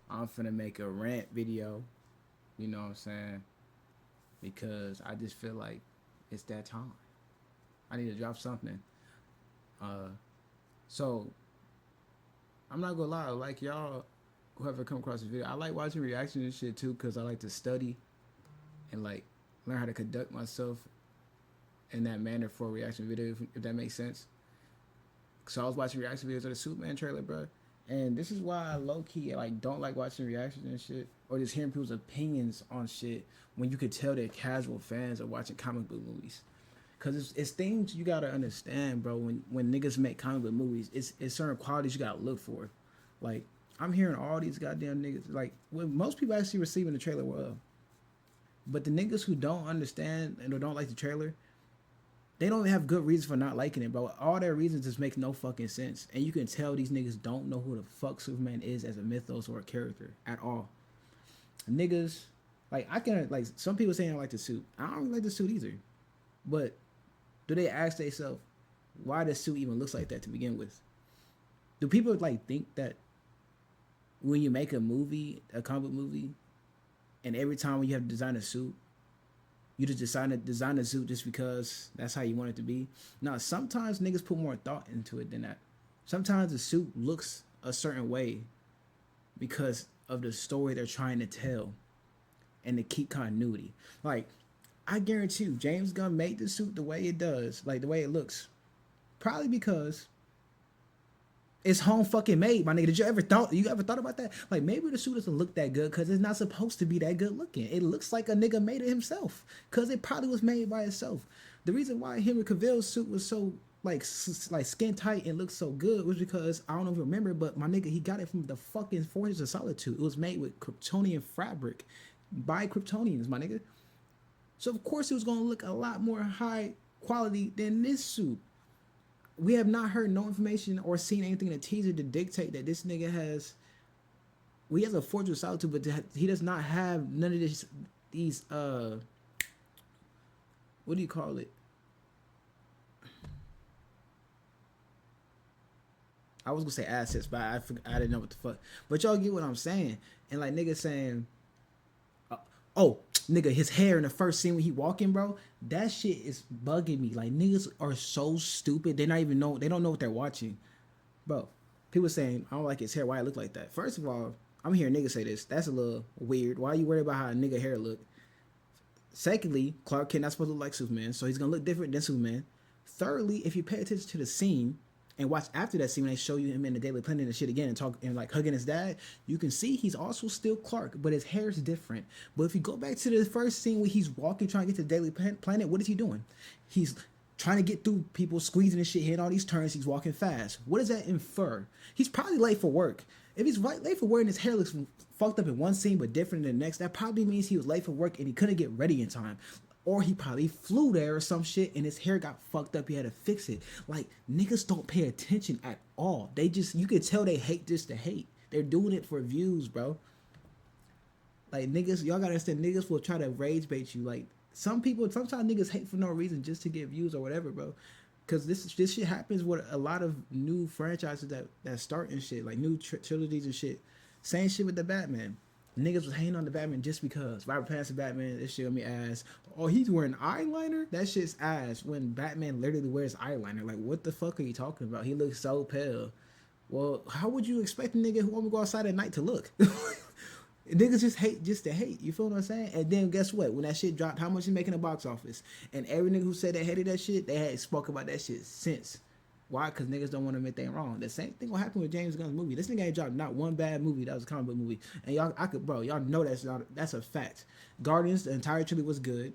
I'm finna make a rant video. You know what I'm saying? Because I just feel like it's that time. I need to drop something. Uh, so I'm not gonna lie, like y'all, whoever come across this video, I like watching reactions and shit too, cause I like to study and like learn how to conduct myself in that manner for a reaction video, if that makes sense. So I was watching reaction videos of the Superman trailer, bro. And this is why I low key like don't like watching reactions and shit, or just hearing people's opinions on shit when you could tell they're casual fans of watching comic book movies. Cause it's things you gotta understand, bro. When niggas make comic book movies, it's certain qualities you gotta look for. Like I'm hearing all these goddamn niggas like when most people actually receiving the trailer well, but the niggas who don't understand and or don't like the trailer, they don't have good reasons for not liking it, bro. All their reasons just make no fucking sense, and you can tell these niggas don't know who the fuck Superman is as a mythos or a character at all. Niggas, like I can like some people saying I like the suit. I don't really like the suit either, but do they ask themselves why the suit even looks like that to begin with? Do people like think that when you make a movie, a comic movie, and every time when you have to design a suit, you just decide to design a suit just because that's how you want it to be? Now, sometimes niggas put more thought into it than that. Sometimes the suit looks a certain way because of the story they're trying to tell and to keep continuity. Like, I guarantee you, James Gunn made the suit the way it does, like the way it looks, probably because it's home fucking made, my nigga. Did you ever thought about that? Like maybe the suit doesn't look that good because it's not supposed to be that good looking. It looks like a nigga made it himself because it probably was made by itself. The reason why Henry Cavill's suit was so like skin tight and looked so good was because I don't know if you remember, but my nigga he got it from the fucking Fortress of Solitude. It was made with Kryptonian fabric by Kryptonians, my nigga. So of course it was gonna look a lot more high quality than this suit. We have not heard no information or seen anything in the teaser to dictate that this nigga has. Well, he has a Fortress of Solitude, but he does not have none of these what do you call it? I was gonna say assets, but I didn't know what the fuck. But y'all get what I'm saying, and like nigga saying, oh, nigga, his hair in the first scene when he walking, bro, that shit is bugging me. Like niggas are so stupid. They don't know what they're watching. Bro, people saying I don't like his hair. Why it look like that? First of all, I'm hearing niggas say this. That's a little weird. Why are you worried about how a nigga hair look? Secondly, Clark Kent not supposed to look like Superman, so he's gonna look different than Superman. Thirdly, if you pay attention to the scene and watch after that scene when they show you him in the Daily Planet and shit again and talk and like hugging his dad, you can see he's also still Clark, but his hair is different. But if you go back to the first scene where he's walking trying to get to the Daily Planet, what is he doing? He's trying to get through people, squeezing and shit, hitting all these turns. He's walking fast. What does that infer? He's probably late for work. If he's late for work and his hair looks fucked up in one scene but different in the next, that probably means he was late for work and he couldn't get ready in time. Or he probably flew there or some shit and his hair got fucked up. He had to fix it. Like, niggas don't pay attention at all. They just, you can tell they hate just to hate. They're doing it for views, bro. Like, niggas, y'all gotta understand, niggas will try to rage bait you. Like, sometimes niggas hate for no reason just to get views or whatever, bro. Cause this shit happens with a lot of new franchises that start and shit, like new trilogies and shit. Same shit with the Batman. Niggas was hating on the Batman just because Robert Pattinson Batman, this shit on me ass. Oh, he's wearing eyeliner? That shit's ass. When Batman literally wears eyeliner, like what the fuck are you talking about? He looks so pale. Well, how would you expect a nigga who want to go outside at night to look? Niggas just hate just to hate. You feel what I'm saying? And then guess what? When that shit dropped, how much it making the box office? And every nigga who said they hated that shit, they had spoke about that shit since. Why? Because niggas don't want to admit they wrong. The same thing will happen with James Gunn's movie. This nigga ain't dropped not one bad movie that was a comic book movie. And y'all know that's a fact. Guardians, the entire trilogy was good.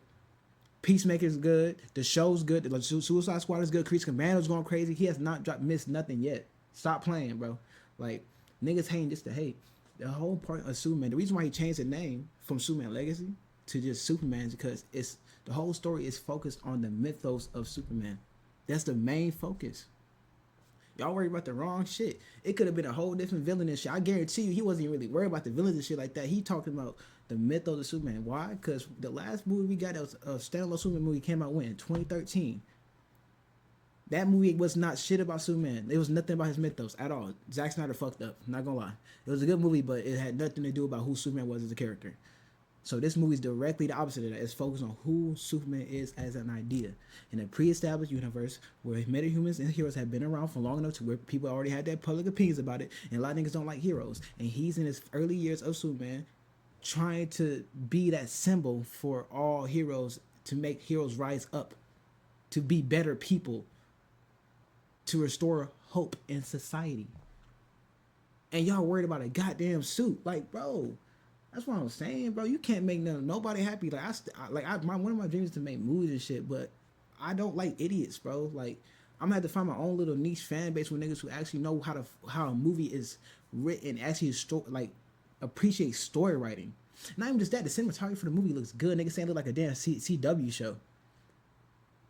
Peacemaker's good. The show's good. The Suicide Squad is good. Crease Commando's going crazy. He has not missed nothing yet. Stop playing, bro. Like, niggas hating just to hate. The whole part of Superman, the reason why he changed the name from Superman Legacy to just Superman is because it's the whole story is focused on the mythos of Superman. That's the main focus. Y'all worried about the wrong shit. It could have been a whole different villain and shit. I guarantee you, he wasn't really worried about the villains and shit like that. He talking about the mythos of Superman. Why? Because the last movie we got that was a standalone Superman movie came out when? 2013. That movie was not shit about Superman. It was nothing about his mythos at all. Zack Snyder fucked up. I'm not gonna lie. It was a good movie, but it had nothing to do about who Superman was as a character. So this movie is directly the opposite of that. It's focused on who Superman is as an idea in a pre-established universe where metahumans and heroes have been around for long enough to where people already had their public opinions about it, and a lot of niggas don't like heroes. And he's in his early years of Superman, trying to be that symbol for all heroes to make heroes rise up, to be better people, to restore hope in society. And y'all worried about a goddamn suit, like, bro. That's what I'm saying, bro. You can't make nobody happy. Like one of my dreams is to make movies and shit, but I don't like idiots, bro. Like I'm gonna have to find my own little niche fan base with niggas who actually know how a movie is written, actually appreciate story writing. Not even just that, the cinematography for the movie looks good. Niggas saying it look like a damn CW show.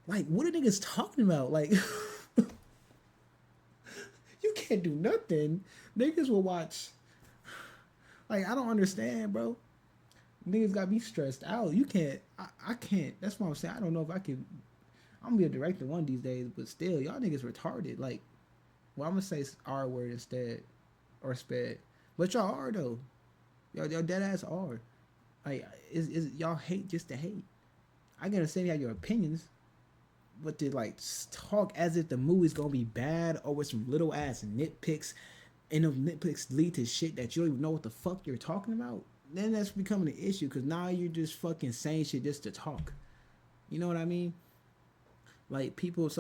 Like, what are niggas talking about? Like, you can't do nothing. Niggas will watch. Like, I don't understand, bro. Niggas got me stressed out. You can't. I can't. That's what I'm saying. I don't know if I can. I'm gonna be a director one of these days, but still, y'all niggas retarded. Like, well, I'm gonna say R word instead, or sped. But y'all are though. Y'all dead ass are. Like, is y'all hate just to hate? I can understand you have your opinions, but to like talk as if the movie's gonna be bad over some little ass nitpicks, and those nitpicks lead to shit that you don't even know what the fuck you're talking about, then that's becoming an issue, because now you're just fucking saying shit just to talk. You know what I mean? Like, people,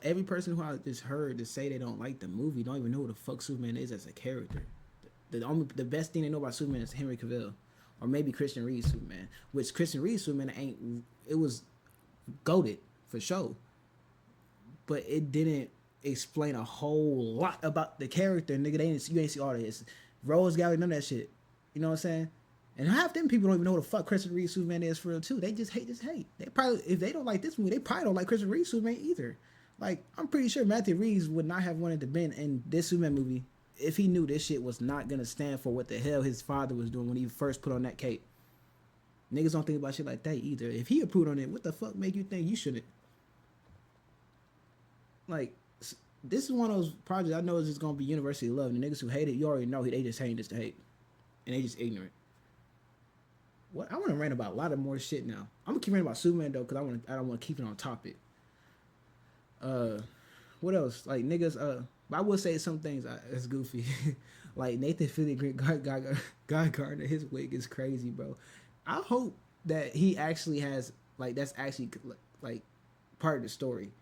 every person who I just heard to say they don't like the movie don't even know who the fuck Superman is as a character. The best thing they know about Superman is Henry Cavill, or maybe Christian Reeve's Superman. Which Christian Reeve's Superman it was goated for sure, but it didn't explain a whole lot about the character, nigga. You ain't see all this Rose Gallery, none of that shit. You know what I'm saying? And half them people don't even know who the fuck Christian Reeve's Superman is for real too. They just hate. They probably, if they don't like this movie, they probably don't like Christian Reeve's Superman either. Like, I'm pretty sure Matthew Reeves would not have wanted to be in this Superman movie if he knew this shit was not gonna stand for what the hell his father was doing when he first put on that cape. Niggas don't think about shit like that either. If he approved on it, what the fuck make you think you shouldn't? Like, this is one of those projects I know is just gonna be universally loved. The niggas who hate it, you already know they just hate just to hate, and they just ignorant. What I want to rant about a lot of more shit now. I'm gonna keep ranting about Superman though, because I don't want to keep it on topic. What else? Like, niggas. But I will say some things that's goofy. Like Nathan Fillion, Guy Gardner, his wig is crazy, bro. I hope that he actually has, like, that's actually like part of the story.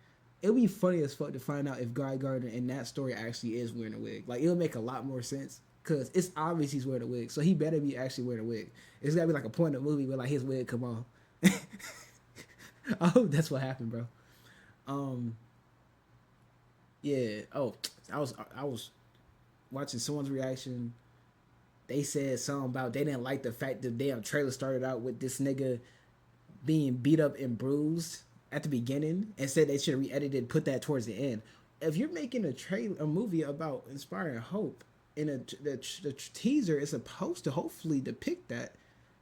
It would be funny as fuck to find out if Guy Gardner in that story actually is wearing a wig. Like, it'll make a lot more sense, because it's obvious he's wearing a wig, so he better be actually wearing a wig. It's gotta be like a point in the movie where like his wig come on. I hope that's what happened, bro. Yeah. Oh, I was watching someone's reaction. They said something about they didn't like the fact that the damn trailer started out with this nigga being beat up and bruised at the beginning, and said they should have re-edited, put that towards the end. If you're making a movie about inspiring hope, and the teaser is supposed to hopefully depict that,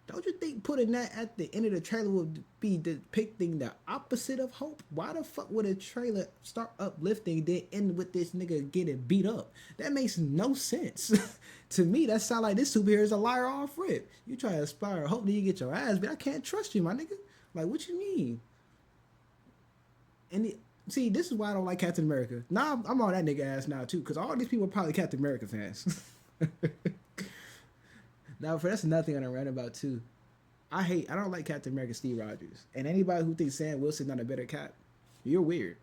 don't you think putting that at the end of the trailer would be depicting the opposite of hope? Why the fuck would a trailer start uplifting, then end with this nigga getting beat up? That makes no sense. To me, that sound like this superhero is a liar off rip. You try to inspire hope, then you get your ass beat. I can't trust you, my nigga. Like, what you mean? And see, this is why I don't like Captain America. Now I'm on that nigga ass now too, because all these people are probably Captain America fans. Now, that's another thing I don't rant about too. I don't like Captain America Steve Rogers. And anybody who thinks Sam Wilson's not a better Cap, you're weird.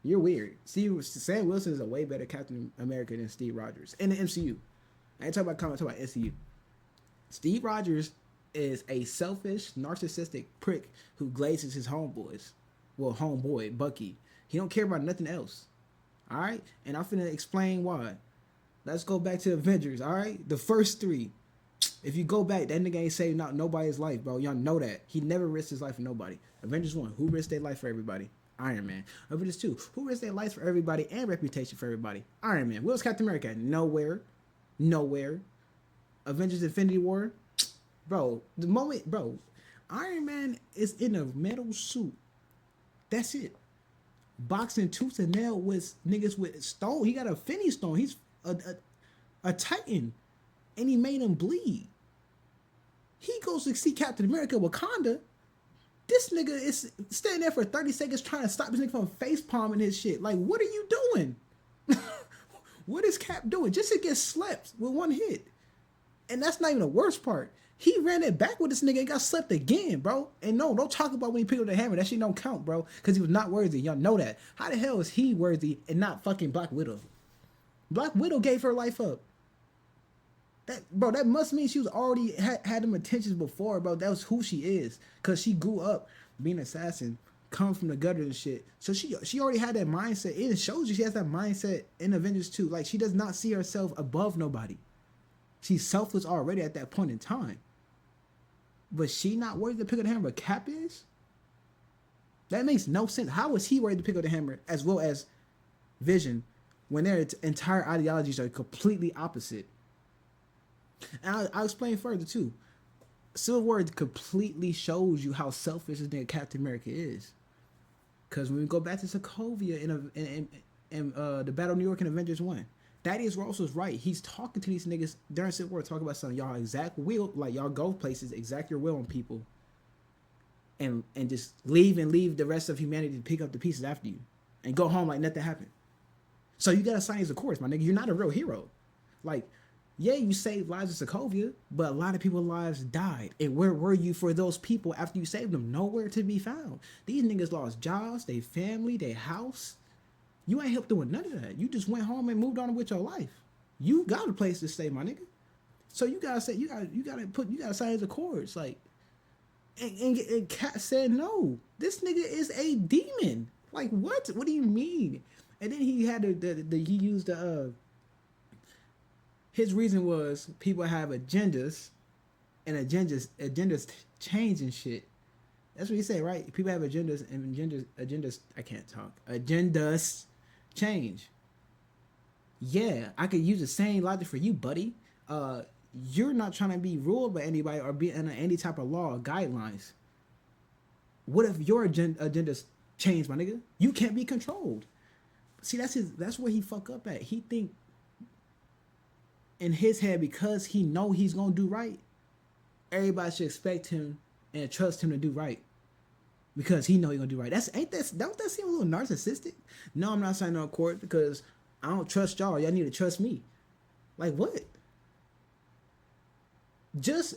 You're weird. Sam Wilson is a way better Captain America than Steve Rogers in the MCU. I ain't talking about comics, I'm talking about MCU. Steve Rogers is a selfish, narcissistic prick who glazes his homeboys. Well, homeboy, Bucky. He don't care about nothing else. Alright? And I'm finna explain why. Let's go back to Avengers, alright? The first three. If you go back, that nigga ain't saved nobody's life, bro. Y'all know that. He never risked his life for nobody. Avengers 1, who risked their life for everybody? Iron Man. Avengers 2, who risked their lives for everybody and reputation for everybody? Iron Man. Where was Captain America? Nowhere. Avengers Infinity War, bro. Iron Man is in a metal suit. That's it. boxing tooth and nail with niggas with stone. He got a Finny stone. He's a Titan, and he made him bleed. He goes to see Captain America Wakanda. This nigga is standing there for 30 seconds trying to stop this nigga from face palming his shit. Like, what are you doing? What is Cap doing? Just to get slept with one hit. And that's not even the worst part. He ran it back with this nigga and got slept again, bro. And no, don't talk about when he picked up the hammer. That shit don't count, bro. Because he was not worthy. Y'all know that. How the hell is he worthy and not fucking Black Widow? Black Widow gave her life up. That must mean she was already had them intentions before, bro. That was who she is. Because she grew up being an assassin, come from the gutter and shit. So she already had that mindset. It shows you she has that mindset in Avengers 2. Like, she does not see herself above nobody. She's selfless already at that point in time. But she not worthy to pick up the hammer. Cap is? That makes no sense. How is he worthy to pick up the hammer as well as Vision when their entire ideologies are completely opposite? And I'll explain further too. Civil War completely shows you how selfish this nigga Captain America is. Because when we go back to Sokovia in the Battle of New York in Avengers 1, Thaddeus Ross was right. He's talking to these niggas during Civil War, talking about something. Y'all exact will, like y'all go places, exact your will on people, and just leave the rest of humanity to pick up the pieces after you, and go home like nothing happened. So you gotta sign as a course, my nigga. You're not a real hero. Like, yeah, you saved lives in Sokovia, but a lot of people's lives died. And where were you for those people after you saved them? Nowhere to be found. These niggas lost jobs, their family, their house. You ain't helped doing none of that. You just went home and moved on with your life. You got a place to stay, my nigga. So you gotta say you gotta sign as a chorus, like. And Cat said no. This nigga is a demon. Like, what? What do you mean? And then he had he used his reason was people have agendas, and agendas change and shit. That's what he said, right? People have agendas, and agendas. I can't talk. Agendas change. Yeah, I could use the same logic for you, buddy. You're not trying to be ruled by anybody or be under any type of law or guidelines. What if your agendas change, my nigga? You can't be controlled. See, that's where he fuck up at. He think in his head, because he know he's gonna do right, everybody should expect him and trust him to do right. Because he know he's gonna do right. Don't that seem a little narcissistic? No, I'm not signing on court because I don't trust y'all. Y'all need to trust me. Like, what?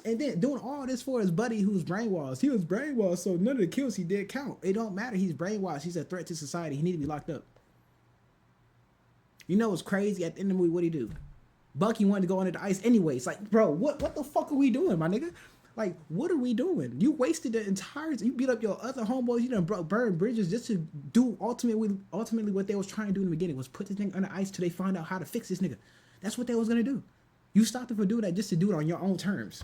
And then doing all this for his buddy who's brainwashed. He was brainwashed, so none of the kills he did count. It don't matter. He's brainwashed. He's a threat to society. He need to be locked up. You know what's crazy? At the end of the movie, what'd he do? Bucky wanted to go under the ice anyway. It's like, bro, what the fuck are we doing, my nigga? Like, what are we doing? You wasted the entire. You beat up your other homeboys. You done burn bridges just to do ultimately what they was trying to do in the beginning was put this thing under ice till they find out how to fix this nigga. That's what they was gonna do. You stopped them from doing that just to do it on your own terms.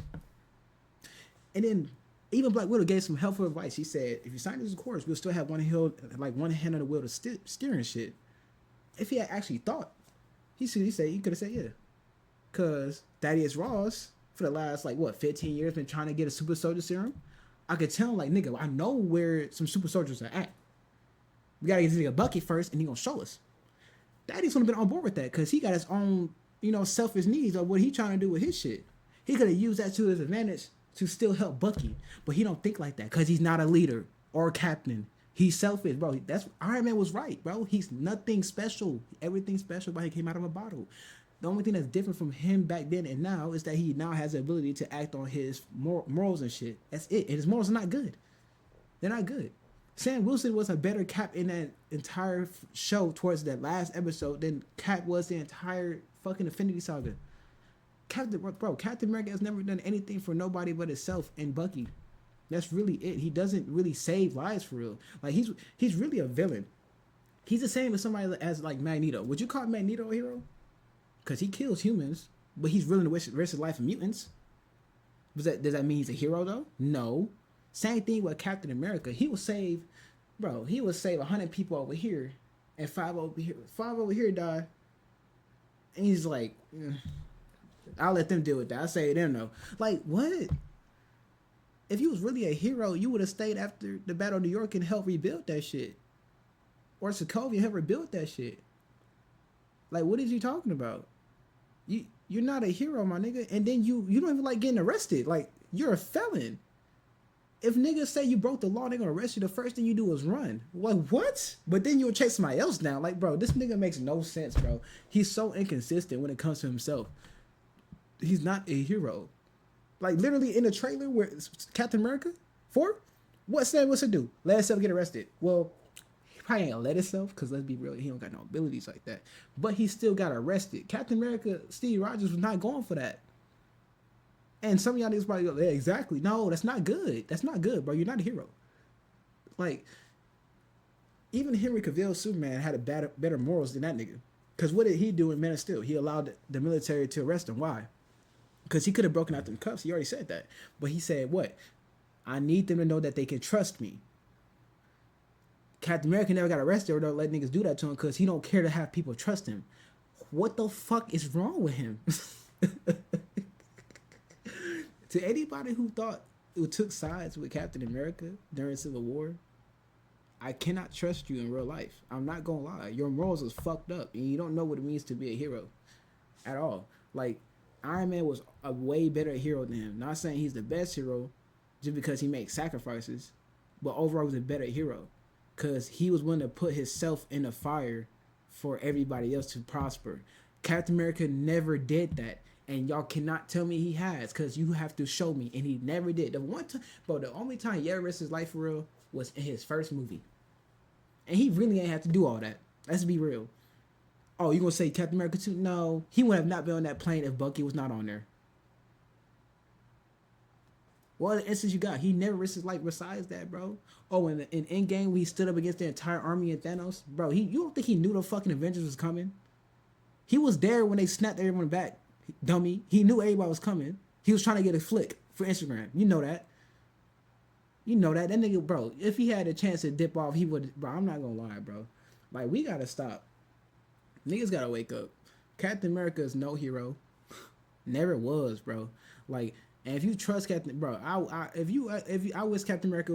And then even Black Widow gave some helpful advice. He said, if you sign this course, we'll still have one hand on the wheel to steer and shit. If he had actually thought, he could have said yeah. Cause Thaddeus Ross, for the last 15 years, been trying to get a super soldier serum. I could tell him, like, nigga, I know where some super soldiers are at. We gotta get this nigga Bucky first, and he gonna show us. Thaddeus would have been on board with that, cause he got his own, selfish needs of what he trying to do with his shit. He could have used that to his advantage to still help Bucky, but he don't think like that, cause he's not a leader or a captain. He's selfish, bro. That's Iron Man was right, bro. He's nothing special. Everything special about him came out of a bottle. The only thing that's different from him back then and now is that he now has the ability to act on his morals and shit. That's it. And his morals are not good. They're not good. Sam Wilson was a better Cap in that entire show towards that last episode than Cap was the entire fucking Infinity Saga. Captain America has never done anything for nobody but himself and Bucky. That's really it. He doesn't really save lives for real. Like, he's really a villain. He's the same as somebody as like Magneto. Would you call Magneto a hero? Because he kills humans, but he's willing to risk his life for mutants. Does that mean he's a hero, though? No. Same thing with Captain America. He will save 100 people over here, and 5 over here die. And he's like, I'll let them deal with that. I say them though. Like, what? If he was really a hero, you would have stayed after the Battle of New York and helped rebuild that shit. or Sokovia ever built that shit. Like, what is you talking about? You're not a hero, my nigga. And then you don't even like getting arrested. Like, you're a felon. If niggas say you broke the law, they gonna arrest you. The first thing you do is run. Like, what? But then you'll chase somebody else down. Like, bro, this nigga makes no sense, bro. He's so inconsistent when it comes to himself. He's not a hero. Like, literally in the trailer where Captain America 4, what's it do? Let himself get arrested. Well, he probably ain't gonna let himself, because let's be real, he don't got no abilities like that. But he still got arrested. Captain America, Steve Rogers, was not going for that. And some of y'all niggas probably go, yeah, exactly. No, that's not good. That's not good, bro. You're not a hero. Like, even Henry Cavill Superman had a better morals than that nigga. Because what did he do in Man of Steel? He allowed the military to arrest him. Why? Because he could have broken out them cuffs. He already said that. But he said, what? I need them to know that they can trust me. Captain America never got arrested or don't let niggas do that to him because he don't care to have people trust him. What the fuck is wrong with him? To anybody who took sides with Captain America during Civil War, I cannot trust you in real life. I'm not gonna lie. Your morals is fucked up and you don't know what it means to be a hero at all. Like, Iron Man was a way better hero than him. Not saying he's the best hero just because he makes sacrifices, but overall he was a better hero because he was willing to put himself in the fire for everybody else to prosper. Captain America never did that. And y'all cannot tell me he has, because you have to show me. And he never did. The only time he ever risked his life for real was in his first movie. And he really ain't have to do all that. Let's be real. Oh, you gonna say Captain America 2? No. He would have not been on that plane if Bucky was not on there. What other instance you got? He never risked his life besides that, bro. Oh, in Endgame, we stood up against the entire army of Thanos. Bro, you don't think he knew the fucking Avengers was coming? He was there when they snapped everyone back. Dummy. He knew everybody was coming. He was trying to get a flick for Instagram. You know that. You know that. That nigga, bro, if he had a chance to dip off, he would. Bro, I'm not gonna lie, bro. Like, we gotta stop. Niggas gotta wake up. Captain America is no hero. Never was, bro. Like, and if you trust Captain, bro, I wish Captain America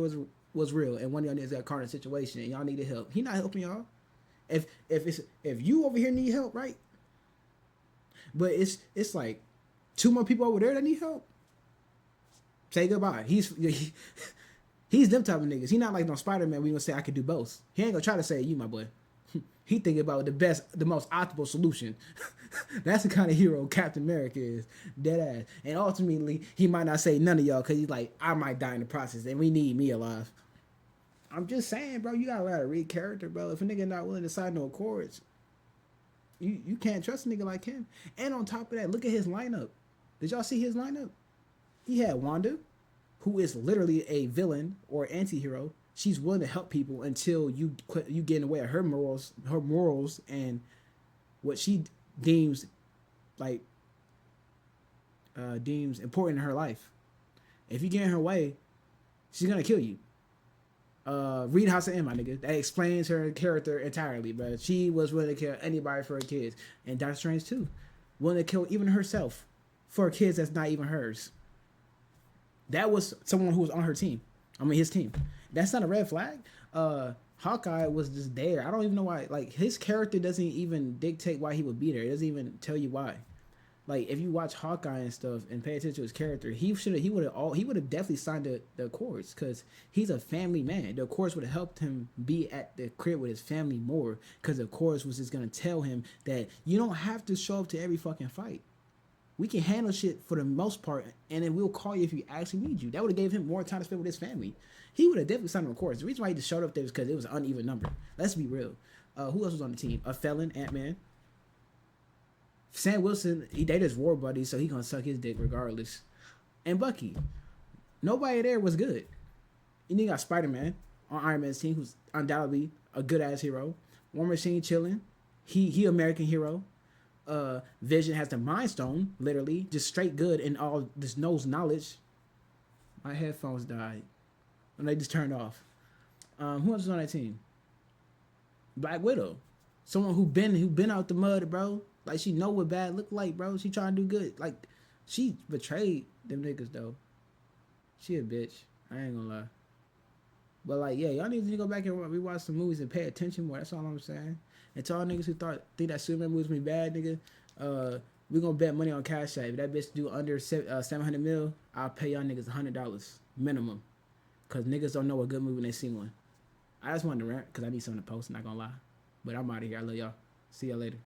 was real and one of y'all niggas got caught in a situation and y'all needed help. He not helping y'all. If you over here need help, right? But it's like 2 more people over there that need help. Say goodbye. He's them type of niggas. He not like no Spider-Man. We gonna say I could do both. He ain't gonna try to say you, my boy. He thinking about the most optimal solution. That's the kind of hero Captain America is. Dead ass. And ultimately, he might not say none of y'all because he's like, I might die in the process and we need me alive. I'm just saying, bro, you gotta learn how to read character, bro. If a nigga not willing to sign no accords, you can't trust a nigga like him. And on top of that, look at his lineup. Did y'all see his lineup? He had Wanda, who is literally a villain or anti-hero. She's willing to help people until you get in the way of her morals and what she deems deems important in her life. If you get in her way, she's gonna kill you. Read House of M, my nigga. That explains her character entirely, but she was willing to kill anybody for her kids. And Doctor Strange too. Willing to kill even herself for kids that's not even hers. That was someone who was on her team. I mean his team. That's not a red flag. Hawkeye was just there. I don't even know why. Like, his character doesn't even dictate why he would be there. It doesn't even tell you why. Like, if you watch Hawkeye and stuff and pay attention to his character, he would have definitely signed the Accords because he's a family man. The Accords would have helped him be at the crib with his family more because the Accords was just gonna tell him that you don't have to show up to every fucking fight. We can handle shit for the most part, and then we'll call you if we actually need you. That would have gave him more time to spend with his family. He would have definitely signed the Accords. The reason why he just showed up there is because it was an uneven number. Let's be real. Who else was on the team? A felon, Ant-Man. Sam Wilson, they just war buddies, so he gonna suck his dick regardless. And Bucky. Nobody there was good. And you got Spider-Man on Iron Man's team, who's undoubtedly a good-ass hero. War Machine chilling. He American hero. Vision has the Mind Stone, literally. Just straight good and all this knows knowledge. My headphones died. And they just turned off. Who else was on that team? Black Widow. Someone who been out the mud, bro. Like, she know what bad look like, bro. She trying to do good. Like, she betrayed them niggas, though. She a bitch. I ain't gonna lie. But like, yeah, y'all need to go back and rewatch some movies and pay attention more. That's all I'm saying. And to all niggas who think that Superman movies be bad, nigga, we gonna bet money on Cash App. If that bitch do under 700 mil, I'll pay y'all niggas $100 minimum. Cause niggas don't know a good movie when they see one. I just wanted to rant because I need something to post. Not gonna lie, but I'm out of here. I love y'all. See y'all later.